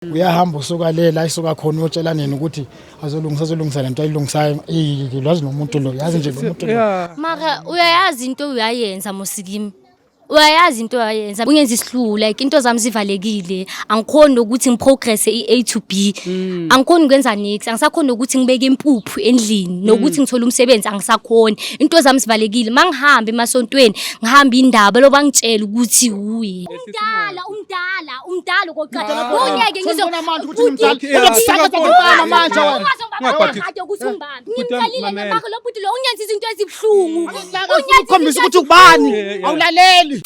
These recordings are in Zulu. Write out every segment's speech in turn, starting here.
Uyahamba usuka lela isuka khona uyotshela nina ukuthi azolungisa lento ayilungisayo lwazi nomuntu lo yazi nje lo muntu lo. Mara uyayazi into uyayenza Mosikimi. Uyayazi into uyayenza ungenza isihlulu like into zami zivalekile angikhona ukuthi ngiprogress i-A to B angikhona ukwenza nix angisakhona ukuthi ngibeke impuphu endlini nokuthi ngithola umsebenzi angisakhona into zami zivalekile mangihamba emasontweni ngihamba indaba lo bangitshela ukuthi uye umdala koqala ungeke ngizona manje ukuthi umdala uzosakatha manje wena ngakade ukuthi ngibambe ngimqalile ngamako lo buthi lo unyenza izinto ezibhlungu ukhombisa ukuthi ubani awulaleli.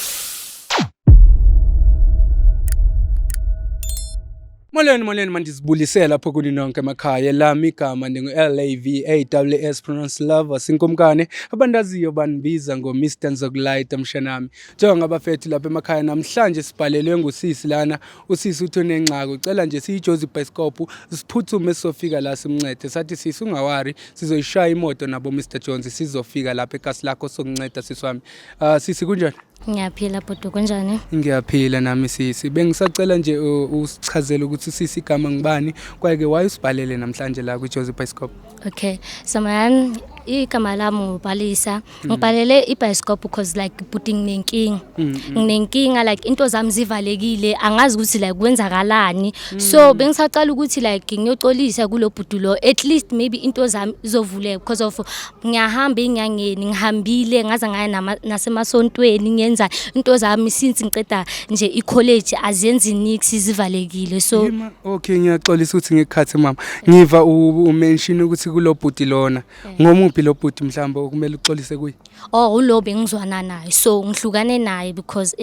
Molweni mandizibulisela lapho kuni nonke emakhaya lami igama LAVAWS pronounce love sinkomkane abandaziyo banibiza ngoMr Nzokulayita mshanami njengabafethu lapha emakhaya namhlanje sibhalelwe ngusisi lana usisi uthone ngxaki ucela nje siyiJozi Bioscope siphuthume sofika la simncede sathi sisi ungawari sizoyishaya imoto nabo Mr Jones sizofika lapha ekhasi lakho sokunceda siswami sisi kunjani? Ngiyaphila bhuti kunjani? Ngiyaphila nami sisi bengisacela nje usichazele ukuthi sisi igama ngibani kwake wayusibhalele namhlanje la kwiJozi Bioscope. Okay so man igama lami ngubhalisa ngibhalele iBioscope because like putting nginenkinga like into zami zivalekile angazi ukuthi like kwenzakalani so bengisacela ukuthi like ngiyoxolisa kulo bhuti lo at least maybe into zami izovuleka because of ngiyahamba enyangeni ngihambile ngaze ngaya nasemasontweni ngenza into zami since ngiqeda nje icollege azenzi nix zivalekile so okay ngiyaxolisa ukuthi ngikhathe mama ngiva umention ukuthi kulo bhuti lona ngomuphi lo bhuti mhlamba okumele uxolise kuye ulo bengizwana naye so ngihlukane naye because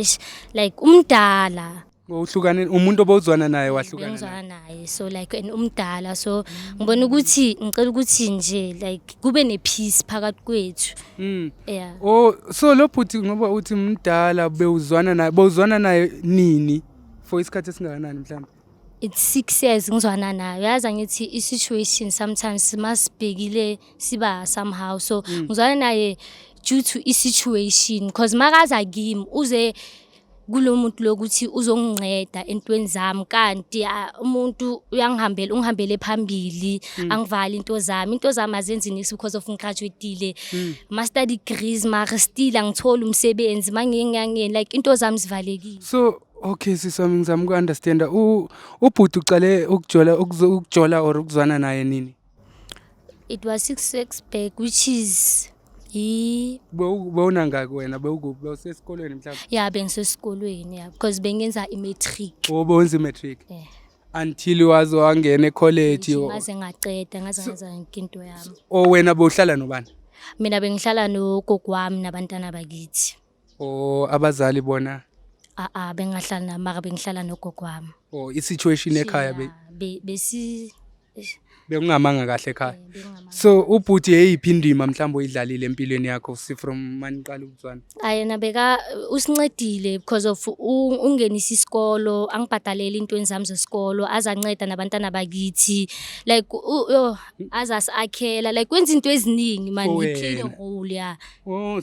like umdala uhlukane umuntu obozwana naye wahlukana naye so like umdala so ngibona ukuthi ngicela ukuthi nje like kube nepeace phakathi kwethu yeah so lo bhuti ngoba uthi umdala bowuzwana naye nini for isikhathi esingakanani mhlamba? It's 6 years ngizwana nayo yazi ngithi i-situation sometimes masibhekile siba somehow so ngizwana naye due to i-situation because makaza kimi uze kulo muntu lokuthi uzonginceda entweni zami kanti umuntu ungihambele phambili angivali into zami azenzi nix because of ngigraduateile master degrees mara still angithola umsebenzi mangiyengangeni like into zami zivalekile so okay sisami ngizama uku-understanda ubhuti ucale ukujola or ukuzwana naye nini? It was 6 years back which is Bewuna ngaki wena bewusesikolweni mhlawumbe? Yeah bengisesikolweni yeah because bengenza i-matric. Benza i-matric? Yeah. Until waze wangena e-college ngaze ngaqeda ngaze into yami. Wena bewuhlala nobani? Mina bengihlala nogogo wami nabantwana bakithi. Abazali bona? Bengahlala namara bengihlala nogogo wami. I-situation ekhaya bekungamanga kahle ekhaya. So ubhuti yeyiphi indima mhlawumbe oyidlalile empilweni yakho from maniqala ukuzwana? Ayena beka usincedile because of ungenisa isikolo angibhadalele intweni zami zesikolo azanceda nabantwana bakithi like azasiakhela like kwenza into eziningi man iphile role ya.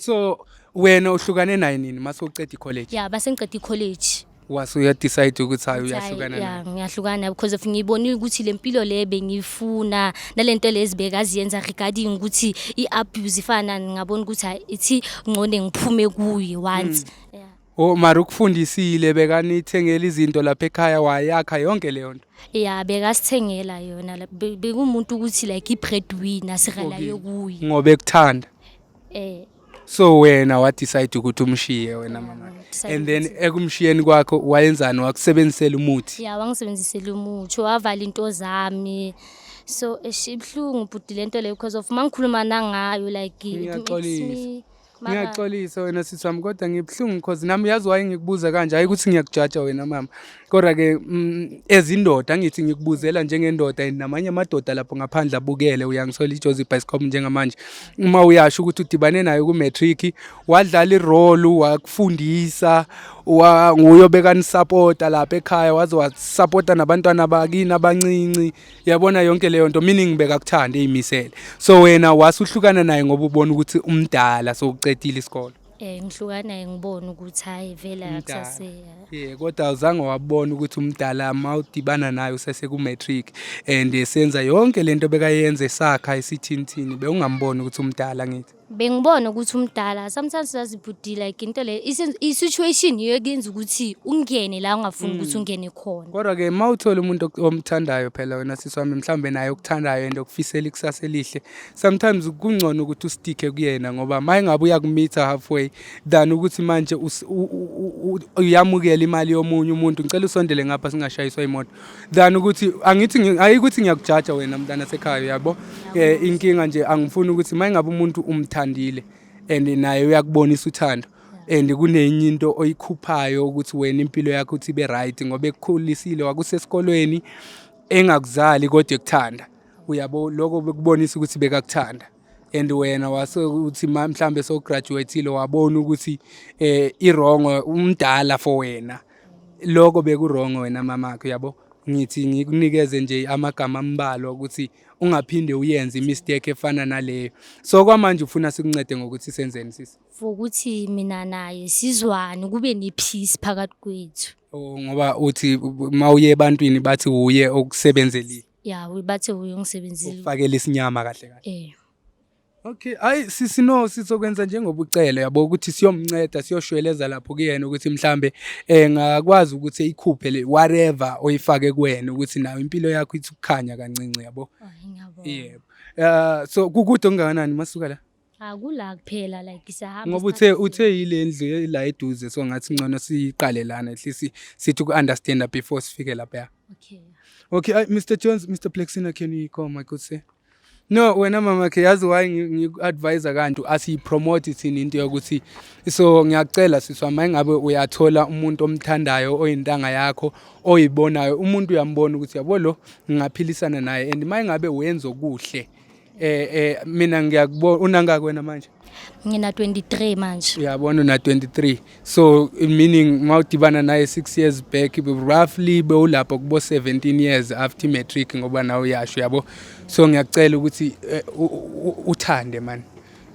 So wena uhlukane naye nini mase uqeda icollege? Yeah basengiqeda icollege. Wasuya decide ukuthi hayi uyahlukana naye? Yeah ngiyahlukana because of ngibonile ukuthi lempilo le bengifuna nalento lezibeka aziyenza regarding ukuthi iabuse ifana ngabona ukuthi ithi ngcone ngiphume kuye once. Yeah. Mara ukufundisile bekanithengela izinto lapha ekhaya wayakha yonke leyo nto? Yeah bekasithengela yona bekumuntu ukuthi like i-breadwinner sirelayo kuye ngoba ekuthanda. So wena wa decide ukuthi umshiye wena mama and then ekumshiyeni kwakho wayenzani wakusebenzisela umuthi? Yeah wangisebenzisela umuthi wavala into zami so eshibhlungu bhuti lento le because of mangikhuluma nangayo like Ngiyaxolisa wena sisami kodwa ngibhlungu because nami yazi waye ngikubuza kanje hayi ukuthi ngiyakujaja wena mama kodwa ke ezindoda ngithi ngikubuzela njengendoda namanye amadoda lapho ngaphandle abukele uyangisola iJozi Bioscope njengamanje uma uyasho ukuthi udibane nayo ku-matric wadlala irole wakufundisa nguyobeka nisupporta lapha ekhaya waze wasupporta nabantwana bakini abancinci yabona yonke leyo nto meaning bekakuthanda eyimisele so wena wasuhlukana naye ngoba ubona ukuthi umdala so ucedile isikolo? Ngihlukana ngibona ukuthi hayi vele Umdala. akusase Kodwa awuzange wabona ukuthi umdala mawudibana naye usese ku-matric and esenza yonke lento bekayenza esakha isithini bewungamboni ukuthi umdala ngithi. bengibona ukuthi umdala sometimes sazibhudi like into le i-situation yiyo kuyenza ukuthi ungene la ungafuni ukuthi ungene khona. Kodwa-ke ma uthola umuntu omthandayo phela wena sisi wami mhlawumbe naye okuthandayo and okufisela ikusasa elihle, sometimes kungcono ukuthi ustikhe kuyena ngoba ma engabe uyakumitha halfway than ukuthi manje uyamukela imali yomunye umuntu ngicela usondele ngapha singashayiswa imoto than ukuthi ayikuthi ngiyakujaja wena mntana sekhaya yabo. Inkinga nje angifuni ukuthi ma engabe umuntu umthandile and naye uyakubonisa uthando and kunenye into oyikhuphayo ukuthi wena impilo yakho uthi ibe right ngoba ekukhulisile wakusesikolweni engakuzali kodwa ekuthanda uyabo lokho bekubonisa ukuthi bekakuthanda and wena wase uthi mhlambe so graduateile wabona ukuthi iwrong umdala for wena lokho bekurong wena mamakho yabo. Ngithi ngikunikeze nje amagama ambalwa ukuthi ungaphinde uyenze imistake efana naleyo. So kwamanje ufuna sikuncede ngokuthi senzeni sisi? For ukuthi mina naye sizwane kube ne-peace phakathi kwethu. Ngoba uthi mawuye ebantwini bathi uye okusebenzelile. Bathi uye ungisebenzile. Ufakele isinyama kahle kahle. Okay, hayi sisi no sizokwenza njengoba ucela yabo ukuthi siyomnceda siyoshweleza lapho kuyena ukuthi mhlambe ngakwazi ukuthi ikhuphe le whatever oyifake kuwena ukuthi nayo impilo yakho ithi ukukhanya kancinci yabo. Yebo. So kukude ongakanani masuka la? Akula kuphela like sihamba. Ngoba uthe yile ndlu la eduze so ngathi ngcono siqale lana at least sithi ku-understand before sifike lapha. Okay, Mr. Jones, Mr. Plexina, can you come I could say? No, wena mama ke yazi why ngiku-advise kanti asiyipromote thina into yokuthi so ngiyacela siswa mayingabe uyathola umuntu omthandayo oyintanga yakho oyibonayo umuntu uyambona ukuthi yabo lo ngingaphilisana naye and mayingabe wenza okuhle mina ngiyakubona unangaka wena manje? Ngina 23 manje. Uyabona una 23 so meaning mawudibana naye 6 years back roughly bewulapho kubo 17 years after matric ngoba nawe uyasho yabo. So ngiyacela ukuthi uthande man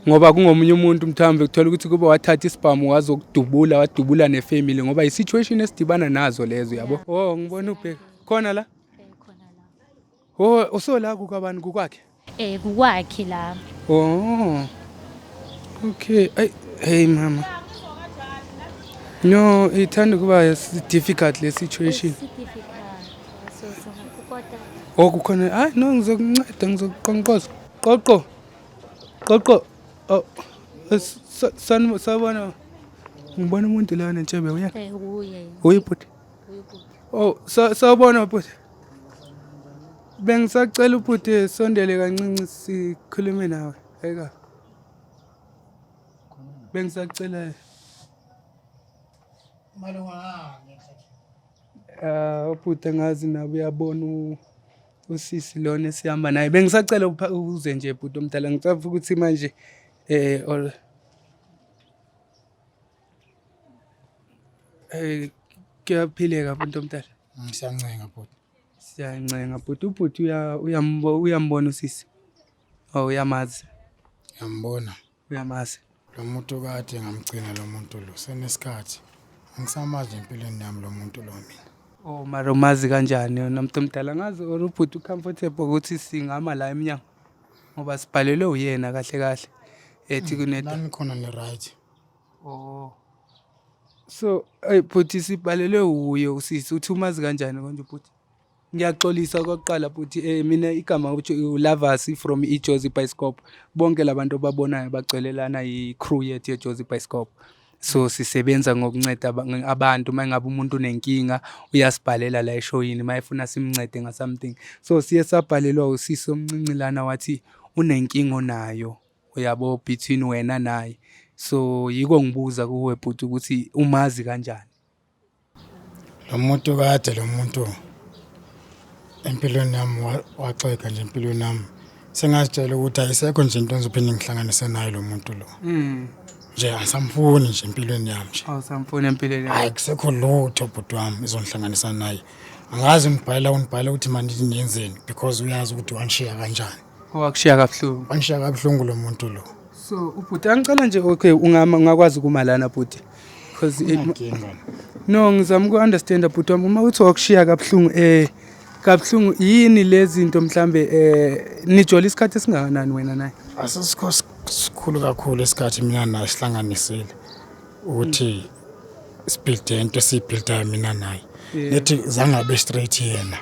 ngoba kungomunye umuntu mthambe ukuthola ukuthi kube wathatha isibhamu wadubula nefamily ngoba isituation esidibana nazo lezo yabo. Ngibona ubheka khona la? Khona la. Usola kukabani kukwakhe? Kukwakhe la. Okay, hey mama. No, ithanda kuba difficult le situation. Kukhona no ngizokunceda ngizokuqonqoza. Qoqo. Sabona. Ngibona umuntu la nentshebe uya. Uye. Uyibhuti. Sawubona bhuti. Bengisacela ubhuti sondele kancinci sikhulume nawe. Eka. Bengisacela ubhuti ngazi nawe uyabona usisi lona sihamba naye bengisacela uze nje bhuti omdala ngicela ukuthi manje kuyaphileka bhuti omdala. Ngiyancenga bhuti. Siyancenga bhuti ubhuti uyambona usisi. Uyamazi. Ngiyambona. Uyamazi. Lo muntu kade ngamgcina lo muntu lo senesikhathi angisamazi empilweni yami lo muntu lo mina. Mara umazi kanjani nomuntu omdala ngazi ubhuti ucomfortable ukuthi singama la eminyango ngoba sibhalelwe uyena kahle ethi kuneta nani khona ni right. So bhuti sibhalelwe uye usisi uthi umazi kanjani konje bhuti? Ngiyaxolisa kokuqala bhuti mina igama uLavasi from iJozi Bioscope bonke labantu babonayo bagcwelelana i-crew yethu yeJozi Bioscope. So sisebenza ngokunceda abantu mangabe umuntu unenkinga uyasibhalela la eshowini mayefuna simncede nga something. So siye sabhalelwa usisi omncinci lana wathi unenkinga onayo uyabo between wena naye. So yiko ngibuza kuwe bhuti ukuthi umazi kanjani? Lo muntu kade lo muntu empilweni yami waxeka nje empilweni yami sengazitshela ukuthi ayisekho nje into engizophinde ngihlanganise naye lo muntu lo. Nje asamfuni nje empilweni yami nje. Awusamfuni empilweni yami. Hayi kusekho lutho bhuti wami izonhlanganisa naye. Angazi ngibhala ukuthi manje ngiyenzeni because uyazi ukuthi wanishiya kanjani. Wakushiya kabuhlungu. Wanishiya kabuhlungu lo muntu lo. So ubhuti angicela nje okay ungakwazi ukuma lana bhuti because no ngizama uku-understand bhuti wami uma uthi wakushiya kabuhlungu yini lezi zinto mhlambe nijola isikhathi esingakanani wena naye? Asisikho sikhulu kakhulu isikhathi mina naye sihlanganisile ukuthi sibuilde into esiyibuildayo mina naye nethi zangabe straight yena.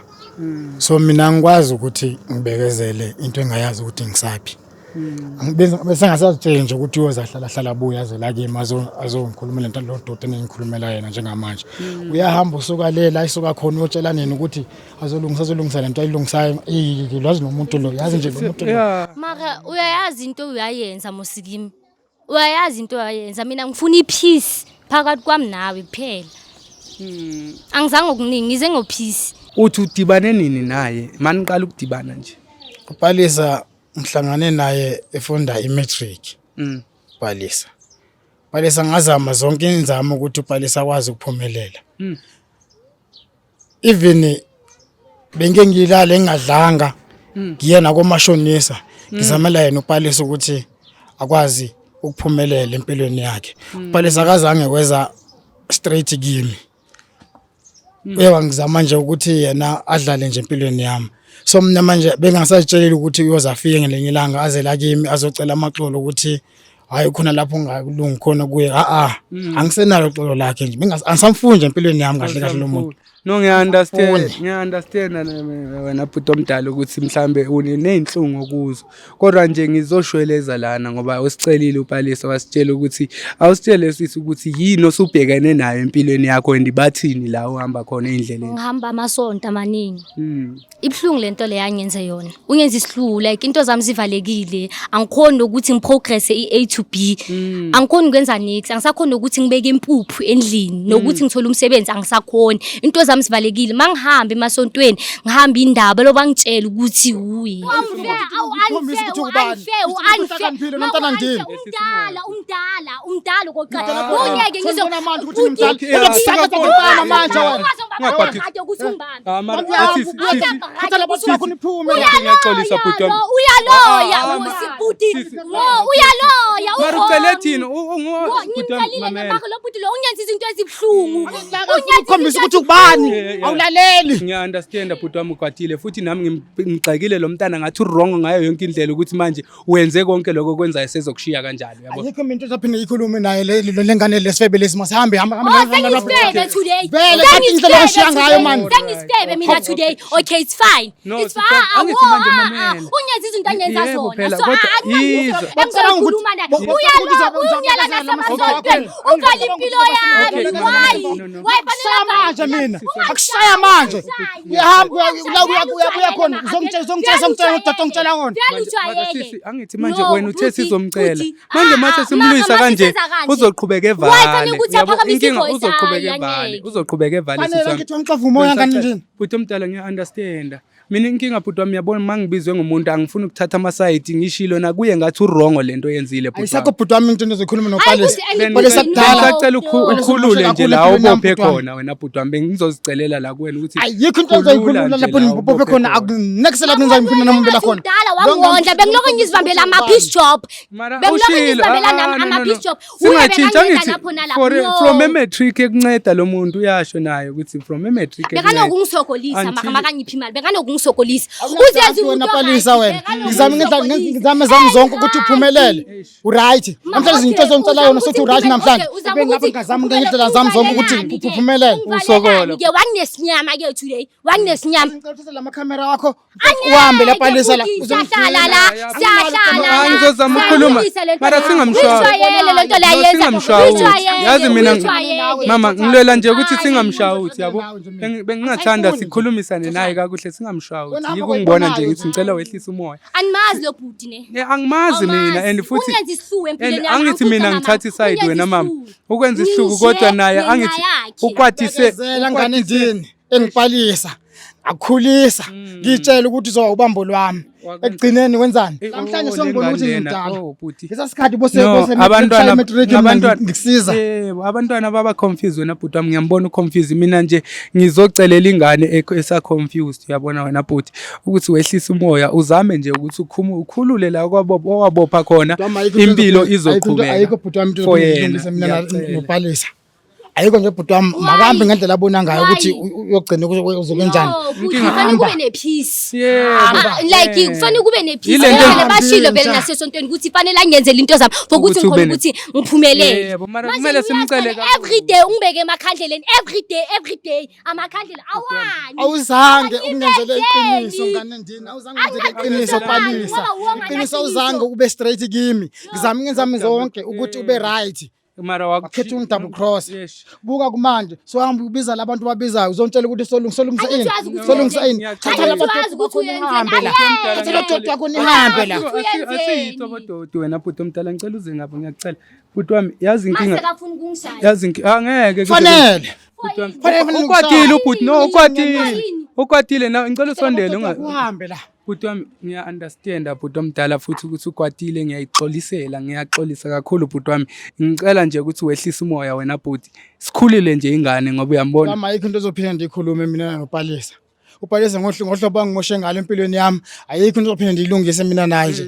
So mina ngikwazi ukuthi ngibekezele into engayazi ukuthi ngisaphi. Bese ngasazitshela nje ukuthi uyozahlala abuya aze la kimi azongikhulumela lento lododa engikhulumela yena njengamanje. Uyahamba usuka lela ayisuka khona uyotshela nini ukuthi azolungisa lento ayilungisayo. Lwazi nomuntu lo yazi nje lo muntu lo. Mara uyayazi into uyayenza Mosikimi. Uyayazi into uyayenza mina ngifuna ipeace phakathi kwami nawe kuphela. Angizange ukuningi ngize ngopeace. Uthi udibane nini naye? Mani qala ukudibana nje. uPalesa mhlangane naye efunda imatric. Palesa ngazama zonke inzamo ukuthi uPalesa akwazi ukuphumelela. Even benge ngilala engadlanga ngiyena komashonisa ngizamela yena uPalesa ukuthi akwazi ukuphumelela empilweni yakhe. uPalesa akazange kweza straight kimi. Ngizama nje ukuthi yena adlale nje empilweni yami. So mina manje bengasatshela ukuthi uyozafika ngelinye ilanga aze la kimi azocela amaxolo ukuthi hayi khona lapho ungakulungi khona kuye angisenalo xolo lakhe nje angisamfuni nje empilweni yami kahle lo muntu. No ngiya-understand wena bhuti omdala ukuthi mhlambe unenhlungu kuzo kodwa nje ngizoshweleza lana ngoba usicelile uPalesa wasitshela ukuthi awusitshele sisi ukuthi yini osubhekene nayo empilweni yakho ndibathini la uhamba khona endleleni. Ngihamba amasonto amaningi. Ibhlungu lento le yangenze yona. Ungenza isihluku like into zami zivalekile. Angikhona ukuthi ngiprogress i-A to B. Angikhona ukwenza nix. Angisakhona ukuthi ngibeke impuphu endlini nokuthi ngithola umsebenzi angisakhona. Into zami sivalekile mangihamba emasontweni ngihamba indaba lo bangitshela ukuthi uyi. Umdala koqala. Ungeke ngizobona manje ukuthi ngimdala manje uyaloya usibhuti uyaloya marucela thina unyenza izinto ezibhlungu ukhombisa ukuthi ubani awulaleli. Ngiya-understand bhuti wami ukwatile futhi nami ngixakile lo mntana ngathi wrong ngayo yonke indlela ukuthi manje wenze konke lokho kwenzayo sezokushiya kanjalo yabo. Ayikho into ezaphinde ikhulume naye lengane lesifebe lesimasahambe today. Vele athi indlela ngishiya ngayo manje. Sengistebe mina today. Okay, it's fine. It's fine. Unyenza izinto angenza zona. So angikhuluma naye. Uyala nasemasontweni. Uvala impilo yami. Why manje mina akushaya manje uyahamba uyakhona uzongitshela udade ongitshela wona. Angithi manje wena uthe sizomcela manje mase simlwisa kanje uzoqhubeka evale inkinga uzoqhubeka evale bhuti omdala ngiya-understand mina inkinga bhuti wami yabona mangibizwe ngumuntu angifuni ukuthatha amasayidi ngishilo nakuye ngathi urongo lento yenzile bhuti ayisakho bhuti wami into engizokhuluma noPalesa ngicela ukhulule nje la ubophe khona wena bhuti wami bengizozicelela la kuwena ukuthi ayikho into engizoyikhulula lapho ubophe khona next la ngizayimphina namubela khona wangondla bengiloko ngizibambela ama-piece job ama-piece job from emetric ekunceda lo muntu uyasho naye ukuthi from emetric bekanokungisokolisa makangiphi imali bekanokungisokolisa uzenza wena Palesa wena ngizame zami zonke ukuthi uphumelele uright namhlanje izinto ezongicela yona sothi uright namhlanje ngapha ngazama ngendlela zami zonke ukuthi uphumelele usokola ke wanginesinyama ke today wanginesinyama ngicela la camera wakho uhambe la Palesa la uzohlala la siyahlala ngizozama ukukhuluma mara singamshaya lento la yenza yazi mina mama ngilwela nje ukuthi singamshawuthi yabo bengingathanda sikhulumisane naye kakuhle singamshawuthi yikungibona nje ngithi ngicela wehlisa umoya animazi lo bhuti ne angimazi mina and futhi unyenza isihluku empilweni yami angithi mina ngithatha iside wena mama ukwenza isihluku kodwa naye angithi ukwathise ngane ndini engiPalesa akukhulisa ngitshela ukuthi uzoba ubambo lwami ekugcineni wenzani namhlanje sengibona ukuthi ngimdala lesasikhathi ngikusiza abantwana baba confused wena bhuti wami ngiyambona uconfuse mina nje ngizocelela ingane esa confused uyabona wena bhuti ukuthi wehlisa umoya uzame nje ukuthi ukhulule la kwabopha khona impilo izoqhubeka ayikho bhuti wami into yokulungisa mina nopalisa ayikho nje bhuti wami makahambe ngendlela abona ngayo ukuthi uyogcina uzokwenzani kufanele kube nepeace like kufanele kube nepeace bashilo vele nasesontweni ukuthi fanele angenzele into zami ukuthi ngikhona ukuthi ngiphumelele yebo mara kumele simcele every day ungibeke emakhandleleni every day amakhandlela awani awuzange ungenzele iqiniso ngane ndini awuzange ungenzele iqiniso palisa iqiniso uzange ube straight kimi ngizama ngenzami zonke ukuthi ube right mara wakhetha double cross buka kumanje so hamba ubiza labantu babizayo uzontshela ukuthi solungisa ini thatha labantu ukuthi uhambe la thatha labantu yakho nihambe la asiyitho bodoti wena bhuti omdala ngicela uze ngapha ngiyacela bhuti wami yazi inkinga angeke fanele ukwatile ubhuti no ukwatile na ngicela usondele uhambe la bhuti wami ngiya-understanda bhuti omdala futhi ukuthi ukwatile ngiyaxolisa kakhulu bhuti wami ngicela nje ukuthi wehlise umoya wena bhuti sikhulile nje ingane ngoba uyambona kama ayikho into ezophinda ndiyikhulume mina nopalisa upalisa ngohlobo angimoshe ngalo empilweni yami ayikho into ezophinda ndiyilungise mina naye nje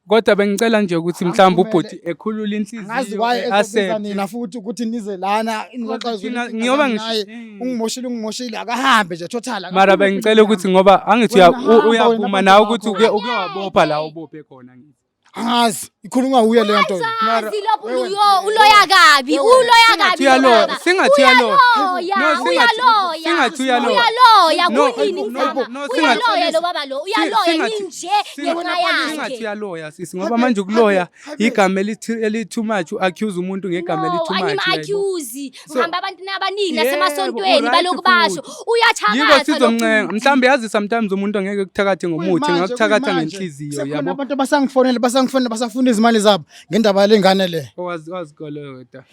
kodwa bengicela nje ukuthi mhlawumbe ubhuti ekhulula inhliziyo asebe nina futhi ukuthi nize lana ngoba ungimoshile akahambe nje total mara bengicela ukuthi ngoba angithi uyavuma nawe ukuthi uke wabopha la ubophe khona ngithi angazi ikhuluma uye le nto mara uloya kabi singathi uyaloya lo baba lo uyaloya nje ngenxa yakhe singathi uyaloya sisi ngoba manje ukuloya igama eli too much accuse umuntu ngegama eli too much accuse ngihamba abantu abaningi nasemasontweni baloko basho uyathakatha yiko sizomncenga mhlambe yazi sometimes umuntu angeke ukuthakathe ngomuthi ngakuthakatha ngenhliziyo yabo abantu basangifonela basafuna izimali zabo ngendaba lengane le wazikolota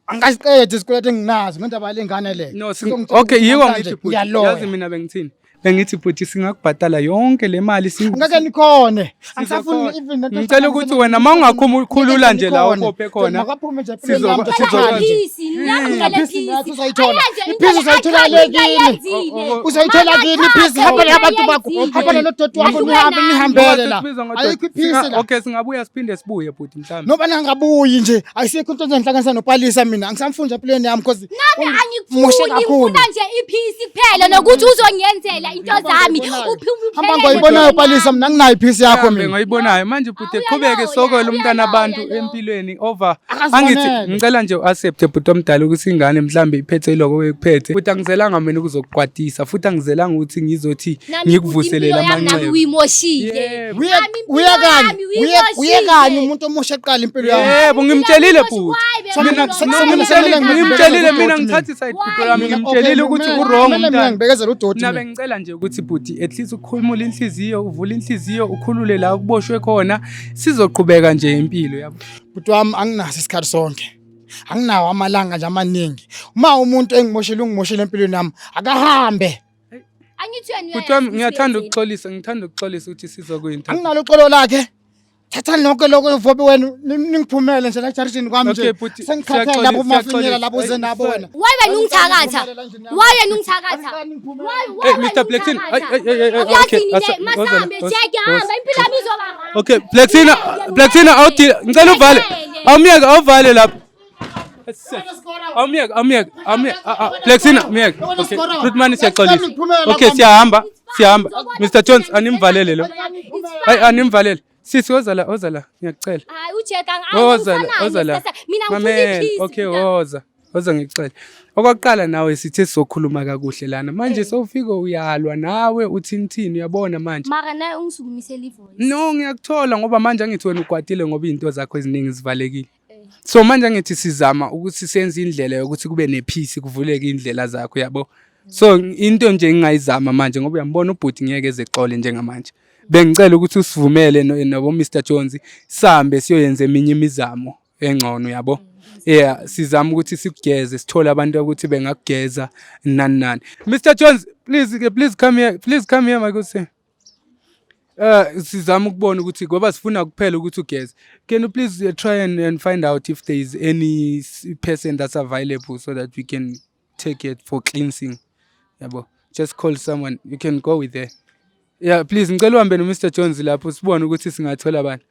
angasiqede isikweletu enginazo ngendaba lengane le no okay yiko ngithi bhuti yazi mina bengithini bengithi bhuti singakubhatala yonke le mali ngeke nikhone angisafuni even nento ngicela ukuthi wena mawungakhulula nje la ubophe khona makaphume nje uzayithola kini iphisi hamba abantu bakho hamba nodoti wakho nihambele la ayikho iphisi la okay singabuya siphinde sibuye bhuti mhlawumbe noba nangabuyi nje ayisekho into enhlanganisa nopalisa mina angisamfunda empilweni yami because nami angikufuni ngifuna nje iphisi kuphela nokuthi uzongiyenzela into zami hamba ngoyibonayo palisa mina nginayo iphisi yakho mina ngoyibonayo manje bhuti eqhubeke sokole umntana abantu empilweni over angithi ngicela nje uaccept bhuti omdala ukuthi ingane mhlambe iphethe lokho ekuphethe futhi angizelanga mina ukuzokuqwadisa futhi angizelanga ukuthi ngizothi ngikuvuselela amanxeba uyimoshile uyekani umuntu omosha eqala impilo yami yebo ngimtshelile bhuti ngimtshelile mina ngithatha iside bhuti yami ngimtshelile ukuthi u-wrong umntana ngibekezela udoti nabe ngicela nje ukuthi bhuti at least ukhulumule inhliziyo uvule inhliziyo ukhulule la ukuboshwe khona sizoqhubeka nje impilo yabo bhuti wami anginaso isikhathi sonke anginawo amalanga nje amaningi uma umuntu ungimoshile empilweni yami akahambe bhuti wami ngithanda ukuxolisa ukuthi sizokuyinto anginalo uxolo lakhe thatha lonke lokho evobe wena ningiphumele nje la charging kwami nje sengikhathele lapho mafinyela lapho zenabona waye nungithakatha Mr Plexina masambe jeke hamba impilo yami izobanga okay Plexina awuthi ngicela uvale awuvale lapha Awumiyeka Plexina miyeka okay Fruitman siyaxolisa okay siyahamba Mr Jones animvalele lo animvalele sisi woza la ngiyacela hayi ujeka ozala mina ngifuna iphisi okay woza ngicela okwaqala nawe sithe sizokhuluma kakuhle lana manje sowufika uyalwa nawe uthini uyabona manje mara naye ungisukumisela ivoice no ngiyakuthola ngoba manje angithi wena ukwatile ngoba izinto zakho eziningi zivalekile so manje angithi sizama ukuthi senze indlela yokuthi kube nepeace kuvuleke indlela zakho yabo so into nje ngingayizama manje ngoba uyambona ubhuti ngeke ezexole njengamanje bengicela ukuthi usivumele nabo Mr Jones sambe siyoyenza eminye imizamo engcono yabo sizama ukuthi sikugeze sithola abantu ukuthi bengakugeza nani Mr Jones Please come here my good sir. Sizama ukubona ukuthi ngoba sifuna kuphela ukuthi ugeze. Can you please try and find out if there is any person that's available so that we can take it for cleansing. Yabo. Just call someone. You can go with there. Yeah, please ngicela uhambe no Mr Jones lapho sibone ukuthi singathola abantu.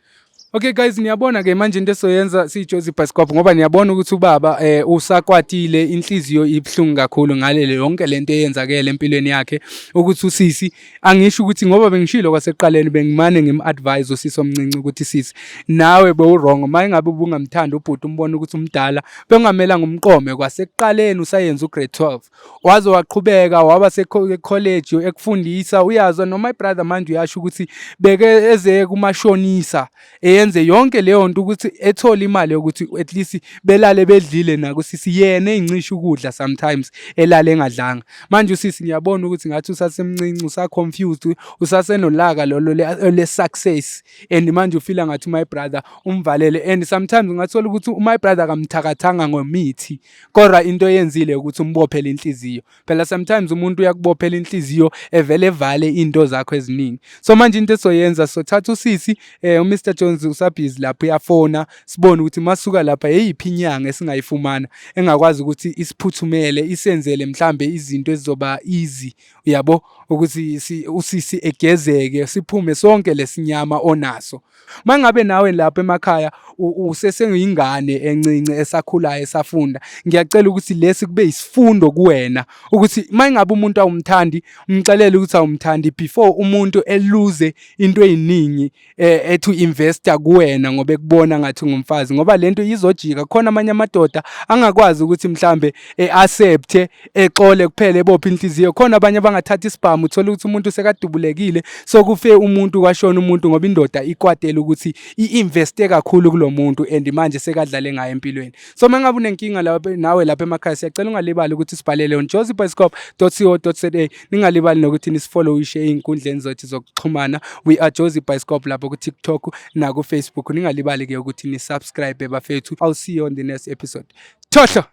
Okay guys, niyabona ke manje into esoyenza siJozi Bioscope ngoba niyabona ukuthi ubaba usakwatile, inhliziyo ibhlungu kakhulu ngale yonke lento eyenzakele empilweni yakhe ukuthi usisi angisho ukuthi ngoba bengishilo kwaseqaleni bengimane ngim-advise usisi omncinci ukuthi sisi nawe bewurong mayingabe ubungamthanda ubhuti umbona ukuthi umdala bengamela ngumqome kwaseqaleni usayenza ugrade 12 waze waqhubeka waba college ekufundisa uyazwa no my brother manje uyasho ukuthi beke eze kumashonisa yenze yonke leyo nto ukuthi ethola imali yokuthi at least belale bedlile nako sisi yena encisha ukudla sometimes elale engadlanga manje usisi ngiyabona ukuthi ngathi usasemncinci usaconfused usasenolaka lolo le success and manje ufila ngathi my brother umvalele and sometimes ungathola ukuthi my brother kamthakathanga ngomithi kodwa into yenzile ukuthi umbophele inhliziyo phela sometimes umuntu uyakubophela inhliziyo evele evale into zakho eziningi so manje into esoyenza so thatha usisi uMr Jones usabhizi lapho uyafona sibone ukuthi masuka lapha eyiphi inyanga esingayifumana engakwazi ukuthi isiphuthumele isenzele mhlambe izinto ezizoba easy uyabo ukuthi usisi egezeke siphume sonke lesinyama onaso mangabe nawe lapha emakhaya usesengiyingane encinci esakhulayo esafunda ngiyacela ukuthi lesi kube isifundo kuwena ukuthi mangabe umuntu awumthandi umxelele ukuthi awumthandi before umuntu eluze into eziningi ethu investor kuwena ngoba ekubona ngathi ngumfazi ngoba lento izojika khona amanye amadoda angakwazi ukuthi mhlambe accept exole kuphela ebopha inhliziyo khona abanye abangathatha isibhamu uthola ukuthi umuntu sekadubulekile sokufe umuntu kwashona umuntu ngoba indoda ikwatela ukuthi iinveste kakhulu kulomuntu and manje sekadlale ngayo empilweni so mangabe unenkinga lapha nawe lapha emakhaya siyacela ungalibali ukuthi sibhalele on jozibioscope.co.za ningalibali nokuthi nisifollow share inkundleni zethu zokuxhumana we are Jozi Bioscope lapha ku TikTok na ku Facebook ningalibali ke ukuthi ni subscribe bafethu I'll see you on the next episode. Thohlo.